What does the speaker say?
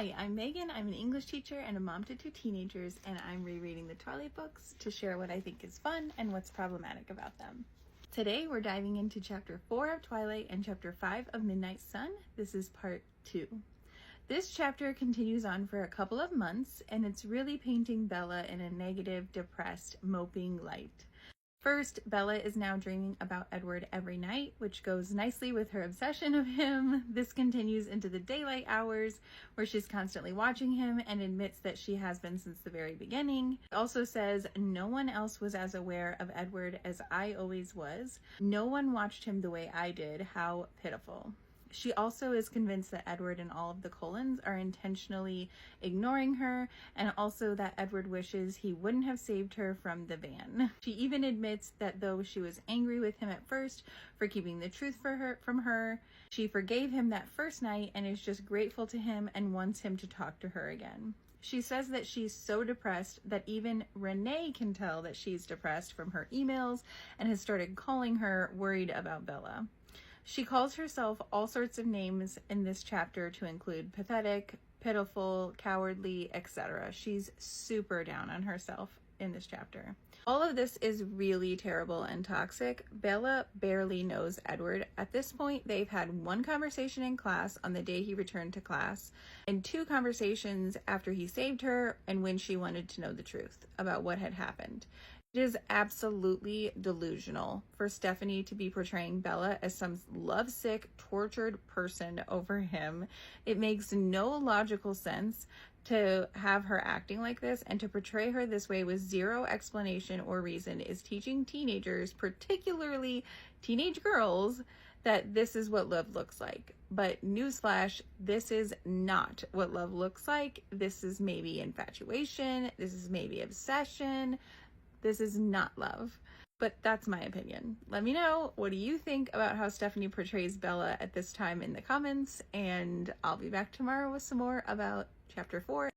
Hi, I'm Megan. I'm an English teacher and a mom to 2 teenagers, and I'm rereading the Twilight books to share what I think is fun and what's problematic about them. Today we're diving into chapter 4 of Twilight and chapter 5 of Midnight Sun. This is part 2. This chapter continues on for a couple of months, and it's really painting Bella in a negative, depressed, moping light. First, Bella is now dreaming about Edward every night, which goes nicely with her obsession of him. This continues into the daylight hours, where she's constantly watching him and admits that she has been since the very beginning. It also says, "No one else was as aware of Edward as I always was. No one watched him the way I did. How pitiful." She also is convinced that Edward and all of the Cullens are intentionally ignoring her, and also that Edward wishes he wouldn't have saved her from the van. She even admits that though she was angry with him at first for keeping the truth from her, she forgave him that first night and is just grateful to him and wants him to talk to her again. She says that she's so depressed that even Renee can tell that she's depressed from her emails and has started calling her, worried about Bella. She calls herself all sorts of names in this chapter to include pathetic, pitiful, cowardly, etc. She's super down on herself in this chapter. All of this is really terrible and toxic. Bella barely knows Edward. At this point, they've had one conversation in class on the day he returned to class, and 2 conversations after he saved her and when she wanted to know the truth about what had happened. It is absolutely delusional for Stephanie to be portraying Bella as some lovesick, tortured person over him. It makes no logical sense to have her acting like this, and to portray her this way with zero explanation or reason is teaching teenagers, particularly teenage girls, that this is what love looks like. But newsflash, this is not what love looks like. This is maybe infatuation. This is maybe obsession. This is not love, but that's my opinion. Let me know, what do you think about how Stephanie portrays Bella at this time in the comments, and I'll be back tomorrow with some more about chapter 4.